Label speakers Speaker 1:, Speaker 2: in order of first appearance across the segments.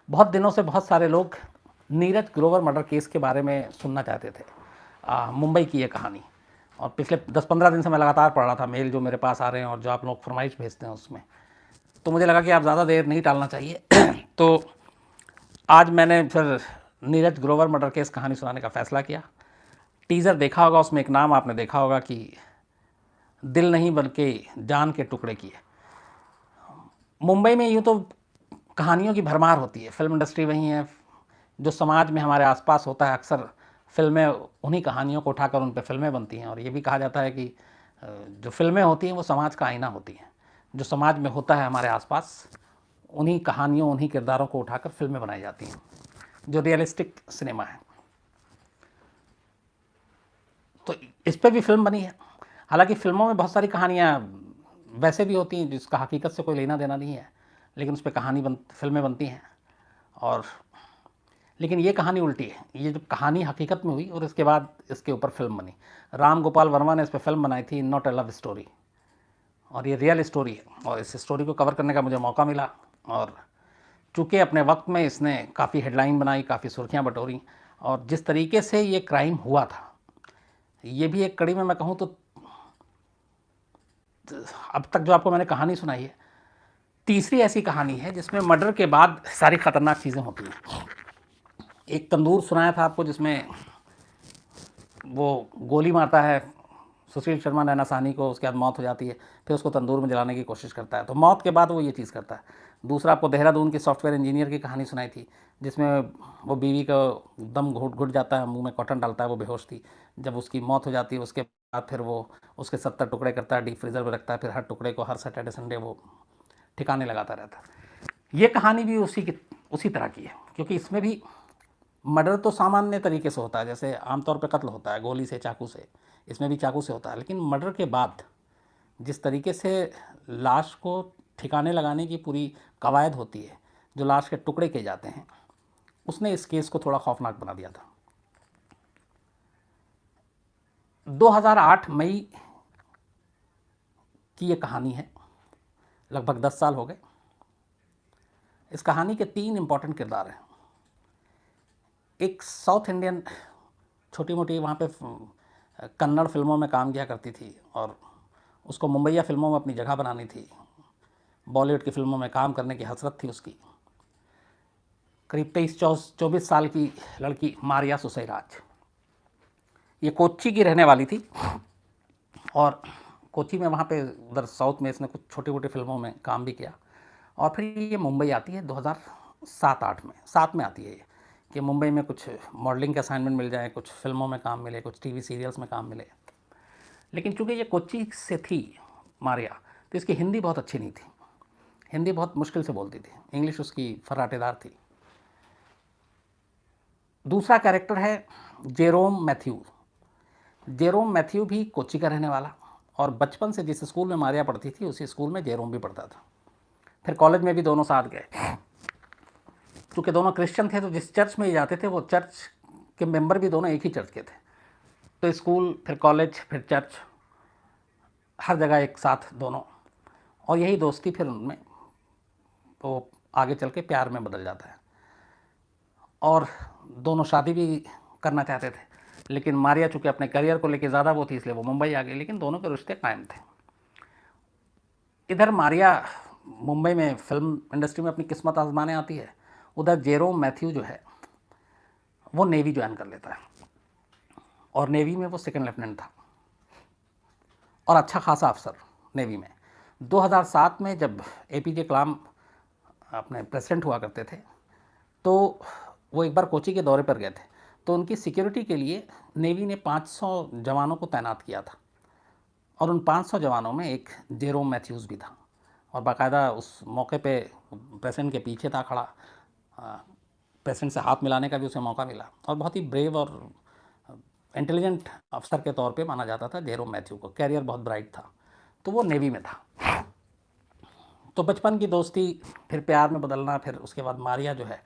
Speaker 1: बहुत दिनों से बहुत सारे लोग नीरज ग्रोवर मर्डर केस के बारे में सुनना चाहते थे। मुंबई की ये कहानी, और पिछले 10-15 दिन से मैं लगातार पढ़ रहा था मेल जो मेरे पास आ रहे हैं और जो आप लोग फरमाइश भेजते हैं उसमें, तो मुझे लगा कि आप ज़्यादा देर नहीं टालना चाहिए तो आज मैंने फिर नीरज ग्रोवर मर्डर केस कहानी सुनाने का फ़ैसला किया। टीज़र देखा होगा, उसमें एक नाम आपने देखा होगा कि दिल नहीं बल्कि जान के टुकड़े किए। मुंबई में यूँ तो कहानियों की भरमार होती है, फिल्म इंडस्ट्री वही है, जो समाज में हमारे आसपास होता है अक्सर फिल्में उन्हीं कहानियों को उठाकर उन पर फिल्में बनती हैं। और ये भी कहा जाता है कि जो फिल्में होती हैं वो समाज का आईना होती हैं। जो समाज में होता है हमारे आसपास, उन्हीं कहानियों उन्हीं किरदारों को उठाकर फिल्में बनाई जाती हैं, जो रियलिस्टिक सिनेमा है। तो इस पर भी फिल्म बनी है। हालांकि फिल्मों में बहुत सारी कहानियाँ वैसे भी होती हैं जिसका हकीकत से कोई लेना देना नहीं है, लेकिन उस पर फिल्में बनती हैं। और लेकिन ये कहानी उल्टी है। ये जो कहानी हकीकत में हुई और इसके बाद इसके ऊपर फिल्म बनी। राम गोपाल वर्मा ने इस पर फिल्म बनाई थी, नॉट अ लव स्टोरी, और ये रियल स्टोरी है। और इस स्टोरी को कवर करने का मुझे मौका मिला, और चूँकि अपने वक्त में इसने काफ़ी हेडलाइन बनाई, काफ़ी सुर्खियाँ बटोरी, और जिस तरीके से ये क्राइम हुआ था, ये भी एक कड़ी में मैं कहूँ तो अब तक जो आपको मैंने कहानी सुनाई है, तीसरी ऐसी कहानी है जिसमें मर्डर के बाद सारी ख़तरनाक चीज़ें होती हैं। एक तंदूर सुनाया था आपको, जिसमें वो गोली मारता है सुशील शर्मा नैना साहनी को, उसके बाद मौत हो जाती है, फिर उसको तंदूर में जलाने की कोशिश करता है, तो मौत के बाद वो ये चीज़ करता है। दूसरा आपको देहरादून की सॉफ्टवेयर इंजीनियर की कहानी सुनाई थी, जिसमें वो बीवी का दम घुट घुट जाता है, मुंह में कॉटन डालता है, वो बेहोश थी। जब उसकी मौत हो जाती है उसके बाद फिर वो उसके 70 टुकड़े करता है, डीप फ्रीज़र में रखता है, फिर हर टुकड़े को हर सैटरडे संडे वो ठिकाने लगाता रहता है। ये कहानी भी उसी तरह की है, क्योंकि इसमें भी मर्डर तो सामान्य तरीके से होता है, जैसे आमतौर पे कत्ल होता है गोली से, चाकू से, इसमें भी चाकू से होता है। लेकिन मर्डर के बाद जिस तरीके से लाश को ठिकाने लगाने की पूरी कवायद होती है, जो लाश के टुकड़े किए जाते हैं, उसने इस केस को थोड़ा खौफनाक बना दिया था। 2008 मई की ये कहानी है, लगभग 10 साल हो गए। इस कहानी के 3 इम्पॉर्टेंट किरदार हैं। एक साउथ इंडियन, छोटी मोटी वहाँ पे कन्नड़ फिल्मों में काम किया करती थी और उसको मुंबईया फिल्मों में अपनी जगह बनानी थी, बॉलीवुड की फिल्मों में काम करने की हसरत थी उसकी। करीब 23-24 साल की लड़की मारिया सुसैराज, ये कोच्चि की रहने वाली थी, और कोच्चि में वहाँ पे उधर साउथ में इसने कुछ छोटी मोटी फिल्मों में काम भी किया। और फिर ये मुंबई आती है 2007-8 में, 7 में आती है ये, कि मुंबई में कुछ मॉडलिंग के असाइनमेंट मिल जाए, कुछ फिल्मों में काम मिले, कुछ टीवी सीरियल्स में काम मिले। लेकिन चूँकि ये कोच्चि से थी मारिया, तो इसकी हिंदी बहुत अच्छी नहीं थी, हिंदी बहुत मुश्किल से बोलती थी, इंग्लिश उसकी फर्राटेदार थी। दूसरा कैरेक्टर है जेरोम मैथ्यू। जेरोम मैथ्यू भी कोच्चि का रहने वाला, और बचपन से जिस स्कूल में मारिया पढ़ती थी उसी स्कूल में जेरोम भी पढ़ता था। फिर कॉलेज में भी दोनों साथ गए। चूँकि दोनों क्रिश्चियन थे तो जिस चर्च में ये जाते थे वो चर्च के मेंबर भी दोनों एक ही चर्च के थे। तो स्कूल, फिर कॉलेज, फिर चर्च, हर जगह एक साथ दोनों, और यही दोस्ती फिर उनमें तो आगे चल के प्यार में बदल जाता है। और दोनों शादी भी करना चाहते थे, लेकिन मारिया चूँकि अपने करियर को लेकर ज़्यादा वो थी, इसलिए वो मुंबई आ गई, लेकिन दोनों के रिश्ते कायम थे। इधर मारिया मुंबई में फिल्म इंडस्ट्री में अपनी किस्मत आजमाने आती है, उधर जेरोम मैथ्यू जो है वो नेवी ज्वाइन कर लेता है, और नेवी में वो सेकंड लेफ्टिनेंट था और अच्छा खासा अफसर नेवी में। 2007 में जब एपीजे कलाम अपने प्रेसिडेंट हुआ करते थे, तो वो एक बार कोच्चि के दौरे पर गए थे, तो उनकी सिक्योरिटी के लिए नेवी ने 500 जवानों को तैनात किया था, और उन 500 जवानों में एक जेरोम मैथ्यूज़ भी था, और बाकायदा उस मौके पे प्रेसिडेंट के पीछे था खड़ा, प्रेसिडेंट से हाथ मिलाने का भी उसे मौका मिला, और बहुत ही ब्रेव और इंटेलिजेंट अफसर के तौर पे माना जाता था जेरोम मैथ्यू को। कैरियर बहुत ब्राइट था, तो वो नेवी में था। तो बचपन की दोस्ती, फिर प्यार में बदलना, फिर उसके बाद मारिया जो है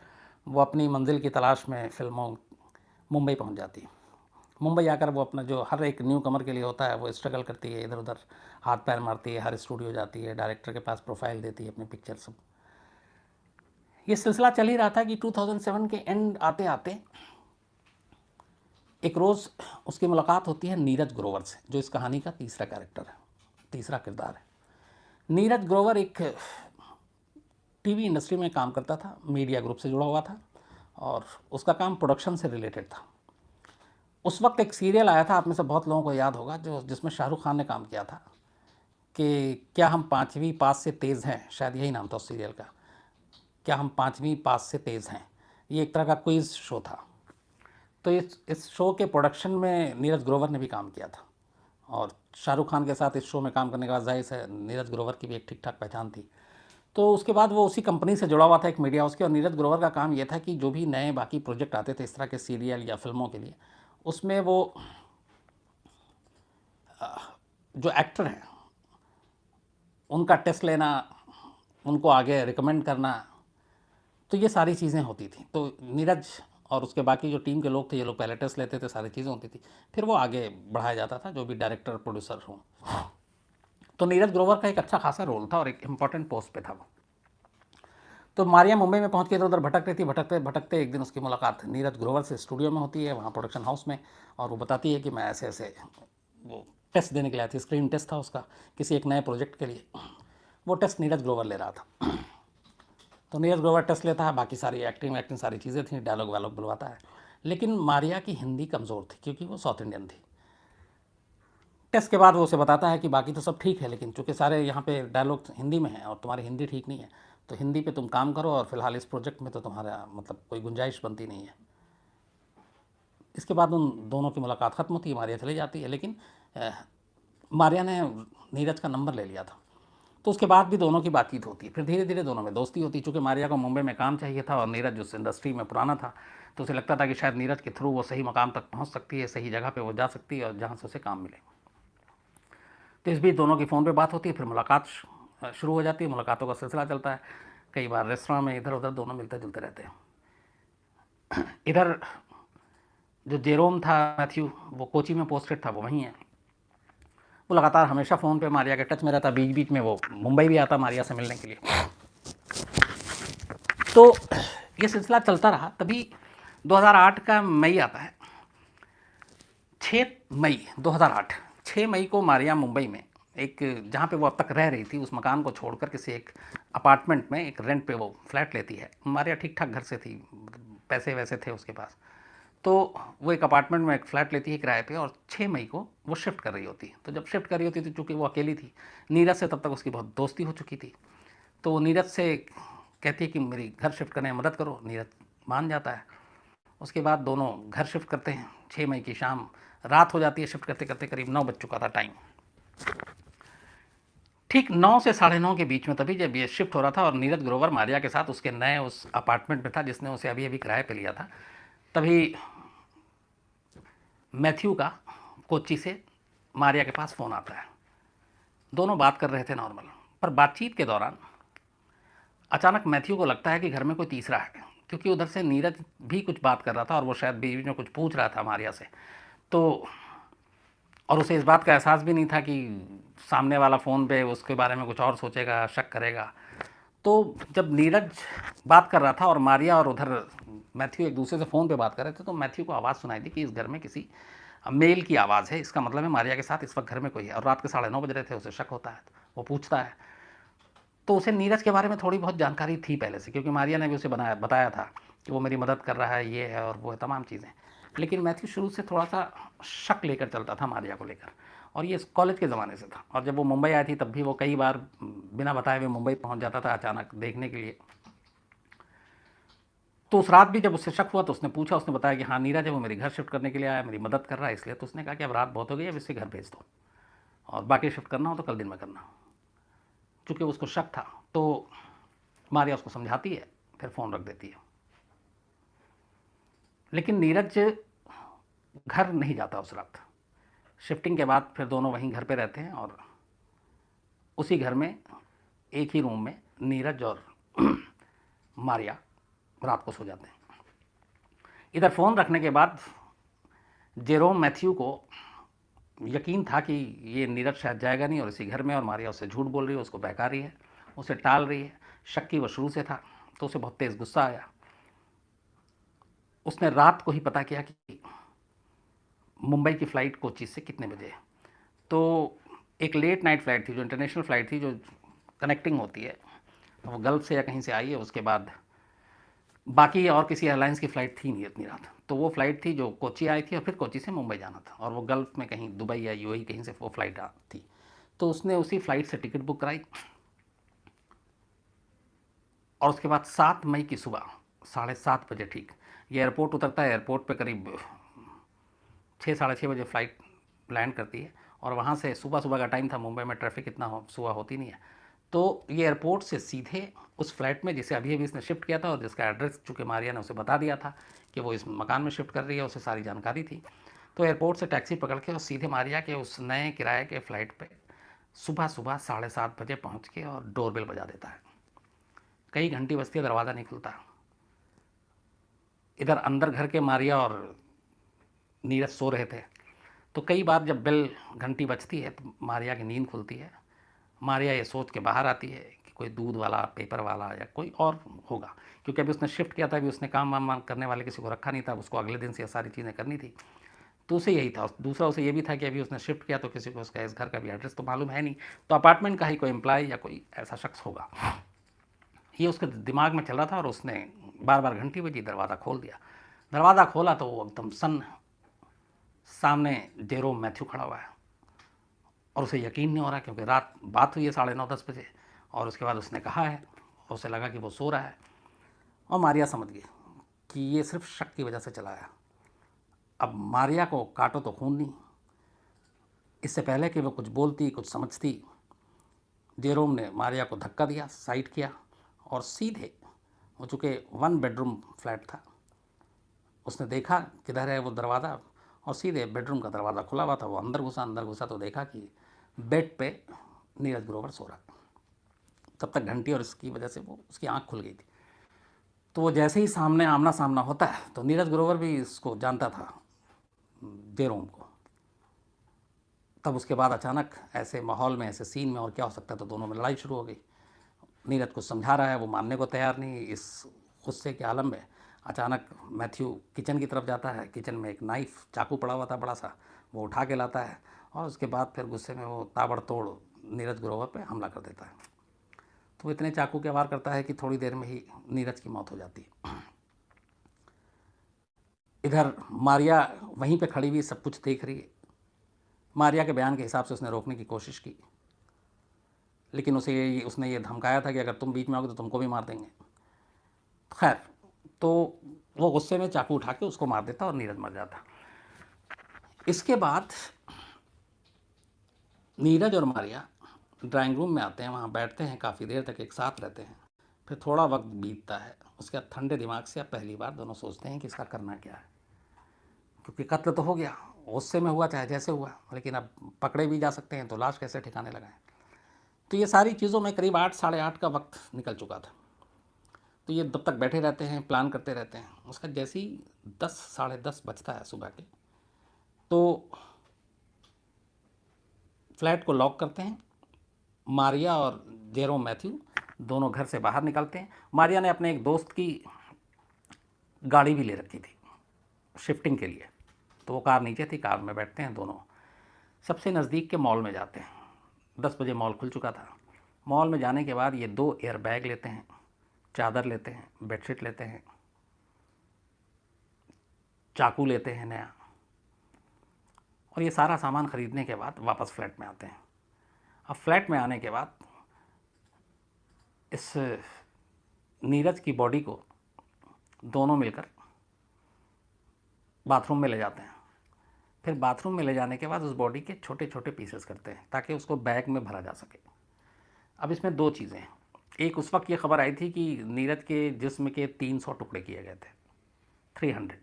Speaker 1: वो अपनी मंजिल की तलाश में फिल्मों मुंबई पहुंच जाती है। मुंबई आकर वो अपना जो हर एक न्यू कमर के लिए होता है वो स्ट्रगल करती है, इधर उधर हाथ पैर मारती है, हर स्टूडियो जाती है, डायरेक्टर के पास प्रोफाइल देती है अपनी पिक्चर सब। ये सिलसिला चल ही रहा था कि 2007 के एंड आते आते एक रोज़ उसकी मुलाकात होती है नीरज ग्रोवर से, जो इस कहानी का तीसरा कैरेक्टर है, तीसरा किरदार है। नीरज ग्रोवर एक टीवी इंडस्ट्री में काम करता था, मीडिया ग्रुप से जुड़ा हुआ था और उसका काम प्रोडक्शन से रिलेटेड था। उस वक्त एक सीरियल आया था, आप में से बहुत लोगों को याद होगा, जो जिसमें शाहरुख खान ने काम किया था, कि क्या हम पाँचवीं पास से तेज़ हैं, शायद यही नाम था उस सीरियल का, क्या हम पाँचवीं पास से तेज़ हैं। ये एक तरह का क्विज़ शो था। तो इस शो के प्रोडक्शन में नीरज ग्रोवर ने भी काम किया था और शाहरुख खान के साथ इस शो में काम करने के बाद जाहिर है नीरज ग्रोवर की भी एक ठीक ठाक पहचान थी। तो उसके बाद वो उसी कंपनी से जुड़ा हुआ था, एक मीडिया हाउस के, और नीरज ग्रोवर का काम ये था कि जो भी नए बाकी प्रोजेक्ट आते थे इस तरह के सीरियल या फिल्मों के लिए, उसमें वो जो एक्टर हैं उनका टेस्ट लेना, उनको आगे रिकमेंड करना, तो ये सारी चीज़ें होती थी। तो नीरज और उसके बाकी जो टीम के लोग थे, ये लोग पहले टेस्ट लेते थे, सारी चीज़ें होती थी, फिर वो आगे बढ़ाया जाता था, जो भी डायरेक्टर प्रोड्यूसर हों। तो नीरज ग्रोवर का एक अच्छा खासा रोल था और एक इम्पॉर्टेंट पोस्ट पे था वो। तो मारिया मुंबई में पहुंच के इधर उधर भटक रही थी, भटकते भटकते एक दिन उसकी मुलाकात नीरज ग्रोवर से स्टूडियो में होती है, वहाँ प्रोडक्शन हाउस में, और वो बताती है कि मैं ऐसे ऐसे वो टेस्ट देने के लिए आई थी, स्क्रीन टेस्ट था उसका किसी एक नए प्रोजेक्ट के लिए। वो टेस्ट नीरज ग्रोवर ले रहा था। तो नीरज ग्रोवर टेस्ट लेता है, बाकी सारी एक्टिंग सारी चीज़ें थी, डायलॉग वायलॉग बुलवाता है, लेकिन मारिया की हिंदी कमज़ोर थी क्योंकि वो साउथ इंडियन थी। टेस्ट के बाद वो उसे बताता है कि बाकी तो सब ठीक है, लेकिन चूँकि सारे यहाँ पे डायलॉग हिंदी में हैं और तुम्हारी हिंदी ठीक नहीं है, तो हिंदी पे तुम काम करो, और फिलहाल इस प्रोजेक्ट में तो तुम्हारा मतलब कोई गुंजाइश बनती नहीं है। इसके बाद उन दोनों की मुलाकात ख़त्म होती है, मारिया चली जाती है, लेकिन मारिया ने नीरज का नंबर ले लिया था। तो उसके बाद भी दोनों की बातचीत होती है, फिर धीरे धीरे दोनों में दोस्ती होती है। चूँकि मारिया को मुंबई में काम चाहिए था और नीरज उस इंडस्ट्री में पुराना था, तो उसे लगता था कि शायद नीरज के थ्रू वो सही मकाम तक पहुँच सकती है, सही जगह पे वो जा सकती है और जहाँ से उसे काम मिले। तो इस बीच दोनों की फ़ोन पे बात होती है, फिर मुलाकात शुरू हो जाती है, मुलाकातों का सिलसिला चलता है। कई बार रेस्टोरेंट में इधर उधर दोनों मिलते जुलते रहते हैं। इधर जो जेरोम था मैथ्यू, वो कोची में पोस्टेड था, वो वहीं है। वो लगातार हमेशा फ़ोन पे मारिया के टच में रहता, बीच बीच में वो मुंबई भी आता मारिया से मिलने के लिए। तो ये सिलसिला चलता रहा। तभी 2008 का मई आता है, 6 मई 2008, 6 मई को मारिया मुंबई में एक, जहाँ पे वो अब तक रह रही थी, उस मकान को छोड़कर किसी एक अपार्टमेंट में एक रेंट पे वो फ्लैट लेती है। मारिया ठीक ठाक घर से थी, पैसे वैसे थे उसके पास, तो वो एक अपार्टमेंट में एक फ़्लैट लेती है किराए पे, और 6 मई को वो शिफ्ट कर रही होती है। तो जब शिफ्ट कर रही होती थी, चूँकि वो अकेली थी, नीरज से तब तक उसकी बहुत दोस्ती हो चुकी थी, तो वो नीरज से कहती है कि मेरी घर शिफ्ट करने में मदद करो। नीरज मान जाता है। उसके बाद दोनों घर शिफ्ट करते हैं। 6 मई की शाम, रात हो जाती है शिफ्ट करते करते, करीब 9 बज चुका था टाइम। ठीक 9 से 9:30 के बीच में, तभी जब ये शिफ्ट हो रहा था और नीरज ग्रोवर मारिया के साथ उसके नए उस अपार्टमेंट में था जिसने उसे अभी अभी किराए पे लिया था, तभी मैथ्यू का कोच्चि से मारिया के पास फ़ोन आता है। दोनों बात कर रहे थे नॉर्मल, पर बातचीत के दौरान अचानक मैथ्यू को लगता है कि घर में कोई तीसरा है, क्योंकि उधर से नीरज भी कुछ बात कर रहा था और वो शायद बीच में कुछ पूछ रहा था मारिया से। तो और उसे इस बात का एहसास भी नहीं था कि सामने वाला फ़ोन पे उसके बारे में कुछ और सोचेगा, शक करेगा। तो जब नीरज बात कर रहा था और मारिया और उधर मैथ्यू एक दूसरे से फ़ोन पे बात कर रहे थे, तो मैथ्यू को आवाज़ सुनाई दी कि इस घर में किसी मेल की आवाज़ है, इसका मतलब है मारिया के साथ इस वक्त घर में कोई है। और रात के 9:30 बज रहे थे, उसे शक होता है, वो पूछता है। तो उसे नीरज के बारे में थोड़ी बहुत जानकारी थी पहले से, क्योंकि मारिया ने भी उसे बताया था कि वो मेरी मदद कर रहा है, ये है और वो है, तमाम चीज़ें। लेकिन मैथ्यू शुरू से थोड़ा सा शक लेकर चलता था मारिया को लेकर, और ये कॉलेज के ज़माने से था। और जब वो मुंबई आई थी तब भी वो कई बार बिना बताए हुए मुंबई पहुंच जाता था अचानक देखने के लिए। तो उस रात भी जब उससे शक हुआ तो उसने पूछा, उसने बताया कि हाँ नीरज है, वो मेरी घर शिफ्ट करने के लिए आया, मेरी मदद कर रहा है इसलिए। तो उसने कहा कि अब रात बहुत हो गई, अब इससे घर भेज दो, और बाकी शिफ्ट करना हो तो कल दिन में करना। चूँकि उसको शक था, तो मारिया उसको समझाती है, फिर फ़ोन रख देती है। लेकिन नीरज घर नहीं जाता उस रात। शिफ्टिंग के बाद फिर दोनों वहीं घर पे रहते हैं, और उसी घर में एक ही रूम में नीरज और मारिया रात को सो जाते हैं। इधर फ़ोन रखने के बाद जेरोम मैथ्यू को यकीन था कि ये नीरज शायद जाएगा नहीं और इसी घर में, और मारिया उससे झूठ बोल रही है, उसको बहका रही है, उसे टाल रही है। शक की वो शुरू से था। तो उसे बहुत तेज़ गुस्सा आया। उसने रात को ही पता किया कि मुंबई की फ़्लाइट कोची से कितने बजे है। तो एक लेट नाइट फ़्लाइट थी, जो इंटरनेशनल फ़्लाइट थी, जो कनेक्टिंग होती है, तो वो गल्फ़ से या कहीं से आई है। उसके बाद बाकी और किसी एयरलाइंस की फ़्लाइट थी नहीं इतनी रात। तो वो फ़्लाइट थी जो कोची आई थी और फिर कोची से मुंबई जाना था, और वो गल्फ़ में कहीं दुबई या यूएई कहीं से वो फ़्लाइट थी। तो उसने उसी फ़्लाइट से टिकट बुक कराई, और उसके बाद 7 मई की सुबह 7:30 बजे ठीक ये एयरपोर्ट उतरता है। एयरपोर्ट पे करीब 6 साढ़े 6 बजे फ़्लाइट लैंड करती है, और वहाँ से सुबह सुबह का टाइम था, मुंबई में ट्रैफिक इतना सुबह होती नहीं है। तो ये एयरपोर्ट से सीधे उस फ्लैट में जिसे अभी अभी इसने शिफ्ट किया था, और जिसका एड्रेस चूँकि मारिया ने उसे बता दिया था कि वो इस मकान में शिफ्ट कर रही है, उसे सारी जानकारी थी। तो एयरपोर्ट से टैक्सी पकड़ के और सीधे मारिया के उस नए किराए के फ़्लाइट पे सुबह सुबह 7:30 बजे पहुँच के और डोरबेल बजा देता है। कई घंटी बजती है, दरवाज़ा नहीं खुलता। इधर अंदर घर के मारिया और नीरज सो रहे थे। तो कई बार जब बेल घंटी बजती है तो मारिया की नींद खुलती है। मारिया ये सोच के बाहर आती है कि कोई दूध वाला, पेपर वाला या कोई और होगा, क्योंकि अभी उसने शिफ्ट किया था, अभी उसने काम वाम करने वाले किसी को रखा नहीं था, उसको अगले दिन से ये सारी चीज़ें करनी थी। तो उसे यही था। दूसरा उसे ये भी था कि अभी उसने शिफ्ट किया तो किसी को उसका इस घर का भी एड्रेस तो मालूम है नहीं, तो अपार्टमेंट का ही कोई एम्प्लॉय या कोई ऐसा शख्स होगा, ये उसके दिमाग में चल रहा था। और उसने बार बार घंटी बजी, दरवाज़ा खोल दिया। दरवाज़ा खोला तो वो एकदम सामने जेरोम मैथ्यू खड़ा हुआ है, और उसे यकीन नहीं हो रहा, क्योंकि रात बात हुई है 9:30 बजे, और उसके बाद उसने कहा है, और उसे लगा कि वो सो रहा है। और मारिया समझ गई कि ये सिर्फ शक की वजह से चलाया। अब मारिया को काटो तो खून नहीं। इससे पहले कि वो कुछ बोलती, कुछ समझती, जेरोम ने मारिया को धक्का दिया, साइड किया, और सीधे वो चूँकि 1 बेडरूम फ्लैट था, उसने देखा किधर है वो दरवाज़ा, और सीधे बेडरूम का दरवाज़ा खुला हुआ था। वो अंदर घुसा तो देखा कि बेड पे नीरज ग्रोवर सो रहा। तब तक घंटी और इसकी वजह से वो उसकी आंख खुल गई थी। तो वो जैसे ही सामने आमना सामना होता है, तो नीरज ग्रोवर भी इसको जानता था, जेरोम को। तब उसके बाद अचानक ऐसे माहौल में, ऐसे सीन में और क्या हो सकता है, तो दोनों में लड़ाई शुरू हो गई। नीरज को समझा रहा है, वो मानने को तैयार नहीं। इस गुस्से के आलम में अचानक मैथ्यू किचन की तरफ जाता है। किचन में एक नाइफ़, चाकू पड़ा हुआ था बड़ा सा, वो उठा के लाता है, और उसके बाद फिर गुस्से में वो ताबड़तोड़ नीरज ग्रोवर पे हमला कर देता है। तो वो इतने चाकू के वार करता है कि थोड़ी देर में ही नीरज की मौत हो जाती है। इधर मारिया वहीं पे खड़ी हुई सब कुछ देख रही है। मारिया के बयान के हिसाब से उसने रोकने की कोशिश की, लेकिन उसने ये धमकाया था कि अगर तुम बीच में आओगे तो तुमको भी मार देंगे। खैर, तो वो गुस्से में चाकू उठा के उसको मार देता और नीरज मर जाता। इसके बाद नीरज और मारिया ड्राइंग रूम में आते हैं, वहाँ बैठते हैं, काफ़ी देर तक एक साथ रहते हैं। फिर थोड़ा वक्त बीतता है। उसके बाद ठंडे दिमाग से अब पहली बार दोनों सोचते हैं कि इसका करना क्या है, क्योंकि कत्ल तो हो गया, गुस्से में हुआ चाहे जैसे हुआ, लेकिन अब पकड़े भी जा सकते हैं, तो लाश कैसे ठिकाने लगाएं। तो ये सारी चीज़ों में करीब 8 साढ़े 8 का वक्त निकल चुका था। तो ये तब तक बैठे रहते हैं, प्लान करते रहते हैं। उसका जैसे ही 10 साढ़े 10 बजता है सुबह के, तो फ्लैट को लॉक करते हैं। मारिया और जेरोम मैथ्यू दोनों घर से बाहर निकलते हैं। मारिया ने अपने एक दोस्त की गाड़ी भी ले रखी थी शिफ्टिंग के लिए, तो वो कार नीचे थी, कार में बैठते हैं दोनों। सबसे नज़दीक के मॉल में जाते हैं। 10 बजे मॉल खुल चुका था। मॉल में जाने के बाद ये 2 एयर बैग लेते हैं, चादर लेते हैं, बेडशीट लेते हैं, चाकू लेते हैं नया, और ये सारा सामान ख़रीदने के बाद वापस फ्लैट में आते हैं। अब फ्लैट में आने के बाद इस नीरज की बॉडी को दोनों मिलकर बाथरूम में ले जाते हैं। फिर बाथरूम में ले जाने के बाद उस बॉडी के छोटे छोटे पीसेस करते हैं ताकि उसको बैग में भरा जा सके। अब इसमें 2 चीज़ें हैं। एक, उस वक्त ये खबर आई थी कि नीरज के जिस्म के 300 टुकड़े किए गए थे, 300,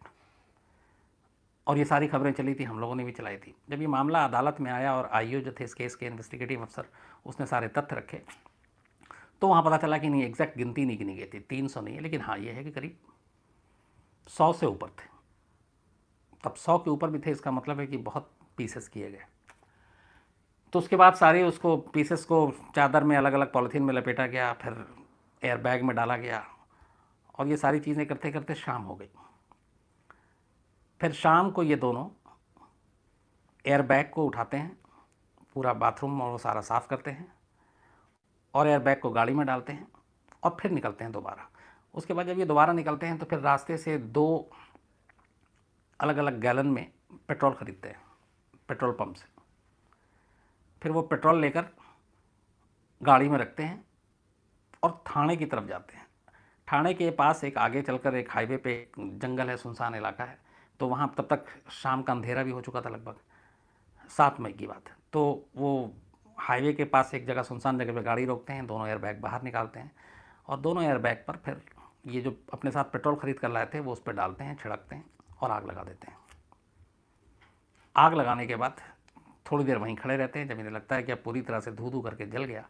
Speaker 1: और ये सारी खबरें चली थी, हम लोगों ने भी चलाई थी। जब ये मामला अदालत में आया और आईओ जो थे इस केस के इन्वेस्टिगेटिव अफसर, उसने सारे तथ्य रखे, तो वहाँ पता चला कि नहीं, एग्जैक्ट गिनती नहीं गिनी गई थी, 300 नहीं है, लेकिन हाँ ये है कि करीब 100 से ऊपर थे। तब 100 के ऊपर भी थे, इसका मतलब है कि बहुत पीसेस किए गए। तो उसके बाद सारे उसको पीसेस को चादर में अलग अलग पॉलीथीन में लपेटा गया, फिर एयर बैग में डाला गया, और ये सारी चीज़ें करते करते शाम हो गई। फिर शाम को ये दोनों एयरबैग को उठाते हैं, पूरा बाथरूम और वो सारा साफ़ करते हैं और एयरबैग को गाड़ी में डालते हैं और फिर निकलते हैं दोबारा। उसके बाद जब ये दोबारा निकलते हैं तो फिर रास्ते से 2 अलग अलग गैलन में पेट्रोल ख़रीदते हैं पेट्रोल पंप से। फिर वो पेट्रोल लेकर गाड़ी में रखते हैं और थाने की तरफ जाते हैं। थाने के पास एक आगे चलकर एक हाईवे पे एक जंगल है, सुनसान इलाका है, तो वहाँ तब तक शाम का अंधेरा भी हो चुका था, लगभग 7 मई की बात है। तो वो हाईवे के पास एक जगह, सुनसान जगह पे गाड़ी रोकते हैं, दोनों एयरबैग बाहर निकालते हैं और दोनों एयरबैग पर फिर ये जो अपने साथ पेट्रोल ख़रीद कर लाए थे वो उस पर डालते हैं, छिड़कते हैं और आग लगा देते हैं। आग लगाने के बाद थोड़ी देर वहीं खड़े रहते हैं। जब इन्हें लगता है कि अब पूरी तरह से धू धू करके जल गया,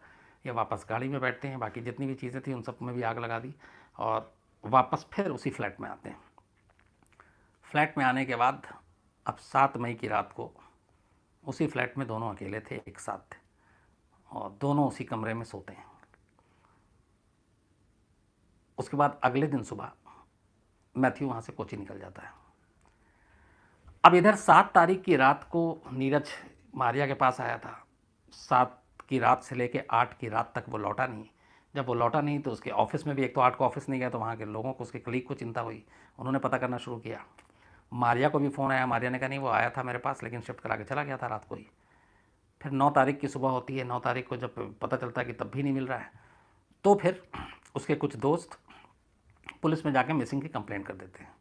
Speaker 1: ये वापस गाड़ी में बैठते हैं, बाकी जितनी भी चीज़ें थी उन सब में भी आग लगा दी और वापस फिर उसी फ्लैट में आते हैं। फ्लैट में आने के बाद अब 7 मई की रात को उसी फ्लैट में दोनों अकेले थे, एक साथ थे और दोनों उसी कमरे में सोते हैं। उसके बाद अगले दिन सुबह मैथ्यू वहाँ से कोची निकल जाता है। अब इधर 7 तारीख की रात को नीरज मारिया के पास आया था। 7 की रात से लेके 8 की रात तक वो लौटा नहीं। जब वो लौटा नहीं तो उसके ऑफिस में भी, एक तो 8 को ऑफिस नहीं गया तो वहाँ के लोगों को, उसके कलीग को चिंता हुई, उन्होंने पता करना शुरू किया। मारिया को भी फ़ोन आया, मारिया ने कहा नहीं वो आया था मेरे पास लेकिन शिफ्ट करा के चला गया था रात को ही। फिर 9 तारीख की सुबह होती है। 9 तारीख को जब पता चलता है कि तब भी नहीं मिल रहा है तो फिर उसके कुछ दोस्त पुलिस में जाके मिसिंग की कंप्लेंट कर देते हैं।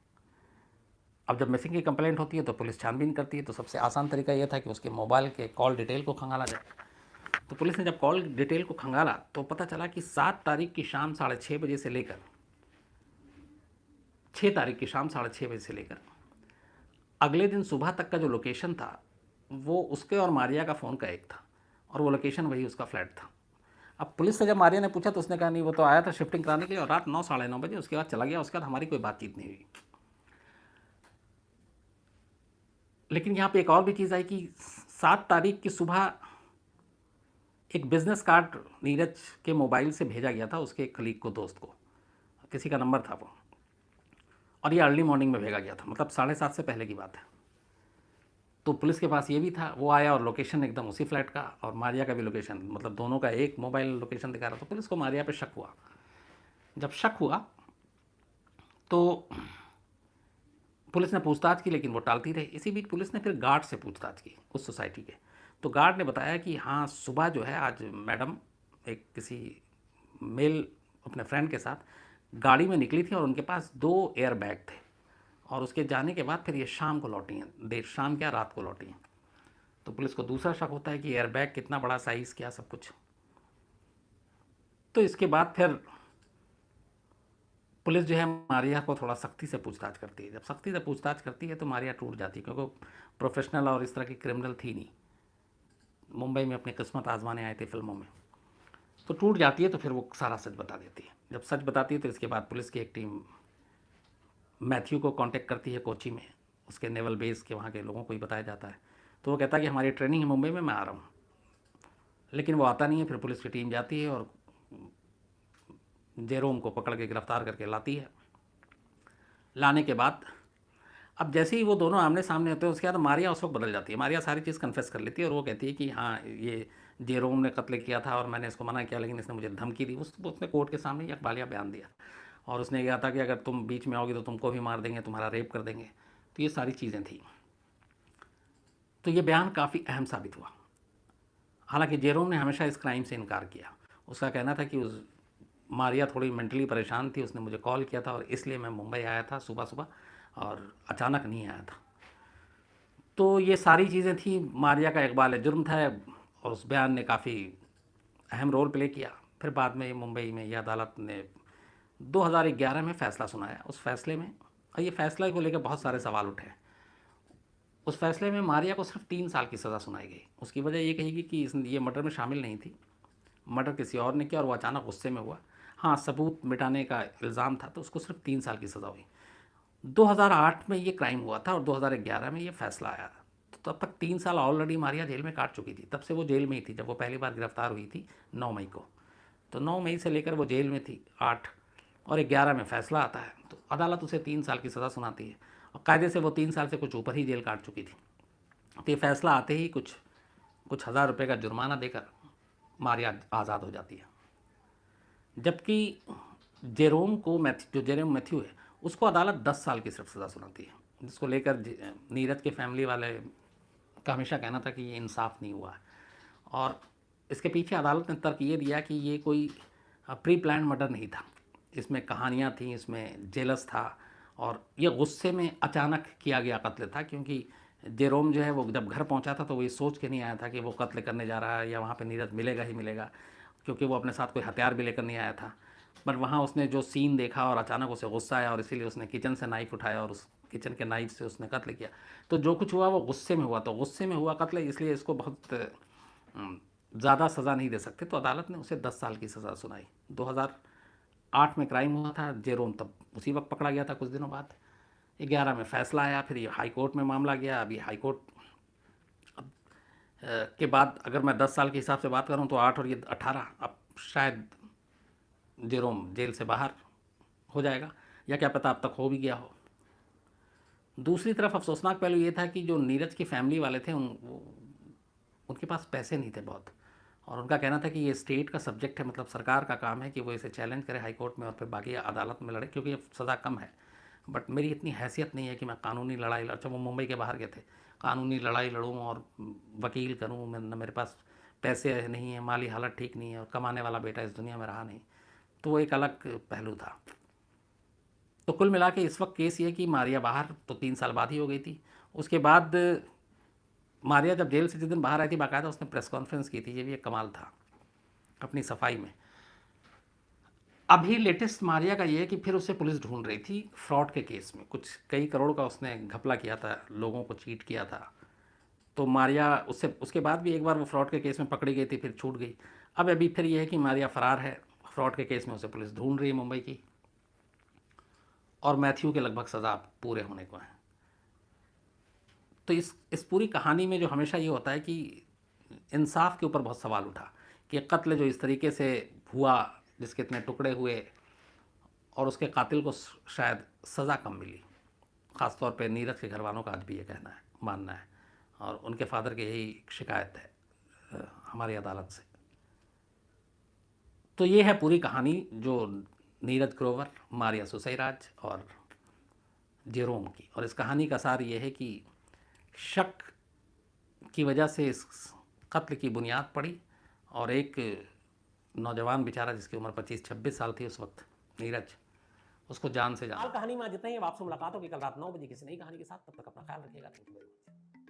Speaker 1: अब जब मिसिंग की कंप्लेंट होती है तो पुलिस छानबीन करती है, तो सबसे आसान तरीका ये था कि उसके मोबाइल के कॉल डिटेल को खंगाला जाए। तो पुलिस ने जब कॉल डिटेल को खंगाला तो पता चला कि 7 तारीख की शाम 6:30 बजे से लेकर 6 तारीख की शाम 6:30 बजे से लेकर अगले दिन सुबह तक का जो लोकेशन था वो उसके और मारिया का फ़ोन का एक था और वो लोकेशन वही उसका फ्लैट था। अब पुलिस से जब मारिया ने पूछा तो उसने कहा नहीं वो तो आया था शिफ्टिंग कराने के लिए और रात 9 साढ़े 9 बजे उसके बाद चला गया, उसके बाद हमारी कोई बातचीत नहीं हुई। लेकिन यहाँ पे एक और भी चीज़ आई कि 7 तारीख की सुबह एक बिज़नेस कार्ड नीरज के मोबाइल से भेजा गया था उसके कलीग को, दोस्त को, किसी का नंबर था वो, और ये अर्ली मॉर्निंग में भेजा गया था, मतलब 7:30 से पहले की बात है। तो पुलिस के पास ये भी था, वो आया और लोकेशन एकदम उसी फ्लैट का और मारिया का भी लोकेशन, मतलब दोनों का एक मोबाइल लोकेशन दिखा रहा था। तो पुलिस को मारिया पे शक हुआ। जब शक हुआ तो पुलिस ने पूछताछ की लेकिन वो टालती रही। इसी बीच पुलिस ने फिर गार्ड से पूछताछ की उस सोसाइटी के। तो गार्ड ने बताया कि हाँ सुबह जो है आज मैडम एक किसी मेल अपने फ्रेंड के साथ गाड़ी में निकली थी और उनके पास 2 एयर बैग थे और उसके जाने के बाद फिर ये शाम को लौटी हैं, देर शाम क्या रात को लौटी हैं। तो पुलिस को दूसरा शक होता है कि एयर बैग कितना बड़ा साइज़, क्या सब कुछ। तो इसके बाद फिर पुलिस जो है मारिया को थोड़ा सख्ती से पूछताछ करती है। जब सख्ती से पूछताछ करती है तो मारिया टूट जाती है, क्योंकि प्रोफेशनल और इस तरह की क्रिमिनल थी नहीं, मुंबई में अपनी किस्मत आजमाने आए थे फिल्मों में, तो टूट जाती है। तो फिर वो सारा सच बता देती है। जब सच बताती है तो इसके बाद पुलिस की एक टीम मैथ्यू को कांटेक्ट करती है कोची में, उसके नेवल बेस के वहाँ के लोगों को ही बताया जाता है। तो वो कहता है कि हमारी ट्रेनिंग है मुंबई में, मैं आ रहा हूँ, लेकिन वो आता नहीं है। फिर पुलिस की टीम जाती है और जेरोम को पकड़ के गिरफ्तार करके लाती है। लाने के बाद अब जैसे ही वो दोनों आमने सामने होते हैं उसके बाद मारिया उस वक्त बदल जाती है। मारिया सारी चीज़ कन्फेस कर लेती है और वो कहती है कि हाँ ये जेरोम ने कत्ल किया था और मैंने इसको मना किया लेकिन इसने मुझे धमकी दी। उसने कोर्ट के सामने एक बालिया बयान दिया और उसने कहा था कि अगर तुम बीच में आओगी तो तुमको भी मार देंगे, तुम्हारा रेप कर देंगे। तो ये सारी चीज़ें थी। तो ये बयान काफ़ी अहम साबित हुआ। हालांकि जेरोम ने हमेशा इस क्राइम से इनकार किया। उसका कहना था कि उस मारिया थोड़ी मेंटली परेशान थी, उसने मुझे कॉल किया था और इसलिए मैं मुंबई आया था सुबह सुबह और अचानक नहीं आया था। तो ये सारी चीज़ें थी। मारिया का इकबाल जुर्म था और उस बयान ने काफ़ी अहम रोल प्ले किया। फिर बाद में मुंबई में यह अदालत ने 2011 में फ़ैसला सुनाया। उस फैसले में, और ये फैसले को लेकर बहुत सारे सवाल उठे, उस फैसले में मारिया को सिर्फ 3 साल की सज़ा सुनाई गई। उसकी वजह ये कहेगी कि ये मर्डर में शामिल नहीं थी, मर्डर किसी और ने किया और वो अचानक गुस्से में हुआ। हाँ सबूत मिटाने का इल्ज़ाम था तो उसको सिर्फ 3 साल की सज़ा हुई। 2008 में ये क्राइम हुआ था और 2011 में ये फैसला आया। तो तब तक 3 साल ऑलरेडी मारिया जेल में काट चुकी थी। तब से वो जेल में ही थी जब वो पहली बार गिरफ्तार हुई थी 9 मई को। तो 9 मई से लेकर वो जेल में थी 8 और 11 में फैसला आता है तो अदालत उसे 3 साल की सज़ा सुनाती है और कायदे से वो 3 साल से कुछ ऊपर ही जेल काट चुकी थी। तो ये फैसला आते ही कुछ कुछ हज़ार रुपये का जुर्माना देकर मारिया आज़ाद हो जाती है। जबकि जो जेरोम मैथ्यू है उसको अदालत 10 साल की सिर्फ सज़ा सुनाती है, जिसको लेकर नीरज के फैमिली वाले का हमेशा कहना था कि ये इंसाफ नहीं हुआ है। और इसके पीछे अदालत ने तर्क ये दिया कि ये कोई प्री प्लान मर्डर नहीं था, इसमें कहानियाँ थी, इसमें जेलस था और ये गुस्से में अचानक किया गया कत्ल था। क्योंकि जेरोम जो है वो जब घर पहुंचा था तो वो ये सोच के नहीं आया था कि वो कत्ल करने जा रहा है या वहाँ पे नीरज मिलेगा ही मिलेगा, क्योंकि वो अपने साथ कोई हथियार भी लेकर नहीं आया था। बट वहाँ उसने जो सीन देखा और अचानक उसे गुस्सा आया और इसीलिए उसने किचन से नाइफ़ उठाया और उस किचन के नाइफ़ से उसने कत्ल किया। तो जो कुछ हुआ वो गुस्से में हुआ, तो गुस्से में हुआ कत्ल, इसलिए इसको बहुत ज़्यादा सज़ा नहीं दे सकते। तो अदालत ने उसे 10 साल की सज़ा सुनाई। 2008 में क्राइम हुआ था, जेरोम तब उसी वक्त पकड़ा गया था कुछ दिनों बाद। 11 में फैसला आया, फिर ये हाई कोर्ट में मामला गया। अभी हाई कोर्ट के बाद अगर मैं 10 साल के हिसाब से बात करूं तो 8 और ये 18, अब शायद जेरोम जेल से बाहर हो जाएगा या क्या पता अब तक हो भी गया हो। दूसरी तरफ अफसोसनाक पहलू ये था कि जो नीरज की फैमिली वाले थे उनके पास पैसे नहीं थे बहुत, और उनका कहना था कि ये स्टेट का सब्जेक्ट है, मतलब सरकार का काम है कि वो इसे चैलेंज करे हाई कोर्ट में और फिर बाकी अदालत में लड़े, क्योंकि ये सज़ा कम है। बट मेरी इतनी हैसियत नहीं है कि मैं कानूनी लड़ाई लड़, अच्छा वो मुंबई के बाहर गए थे, कानूनी लड़ाई लड़ूँ और वकील करूँ, मैं न मेरे पास पैसे नहीं है, माली हालत ठीक नहीं है और कमाने वाला बेटा इस दुनिया में रहा नहीं, तो वो एक अलग पहलू था। तो कुल मिला के इस वक्त केस ये कि मारिया बाहर तो 3 साल बाद ही हो गई थी। उसके बाद मारिया जब जेल से जिस दिन बाहर आई थी बाकायदा उसने प्रेस कॉन्फ्रेंस की थी, ये भी एक कमाल था अपनी सफाई में। अभी लेटेस्ट मारिया का ये है कि फिर उसे पुलिस ढूंढ रही थी फ्रॉड के केस में, कुछ कई करोड़ का उसने घपला किया था, लोगों को चीट किया था। तो मारिया उसके बाद भी एक बार वो फ्रॉड के केस में पकड़ी गई थी, फिर छूट गई। अब अभी फिर ये है कि मारिया फ़रार है, फ्रॉड के केस में उसे पुलिस ढूंढ रही है मुंबई की, और मैथ्यू के लगभग सज़ा पूरे होने को हैं। तो इस पूरी कहानी में जो हमेशा ये होता है कि इंसाफ के ऊपर बहुत सवाल उठा कि कत्ल जो इस तरीके से हुआ, जिसके इतने टुकड़े हुए और उसके कातिल को शायद सज़ा कम मिली, ख़ास तौर पे नीरज के घर वालों का आज भी ये कहना है, मानना है, और उनके फादर की यही शिकायत है हमारी अदालत से। तो ये है पूरी कहानी जो नीरज ग्रोवर, मारिया सुसैराज और जेरोम की। और इस कहानी का सार ये है कि शक की वजह से इस कत्ल की बुनियाद पड़ी और एक नौजवान बेचारा जिसकी उम्र 25-26 साल थी उस वक्त, नीरज, उसको जान से जान। कहानी में जितना ही, अब आपसे मुलाकात होगी कल रात 9 बजे किसी नई कहानी के साथ। तब तक अपना ख्याल रखिएगा। Thank you very much.